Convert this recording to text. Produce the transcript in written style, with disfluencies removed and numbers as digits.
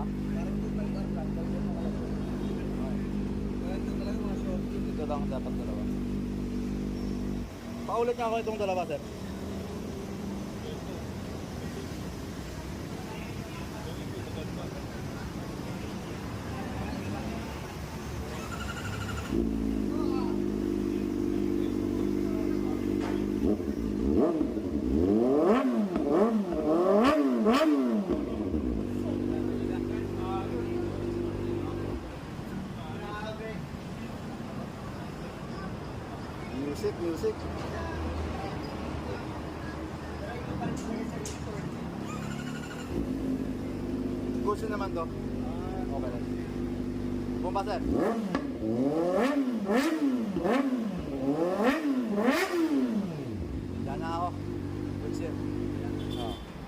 Parang total car lang. Dalawa na kalabas. Kaya ito talaga mga short. Ito lang dapat dalawa. Paulit nga ako itong dalawa, sir. Music. Gusto naman to. Okay lang. Bumpa, sir.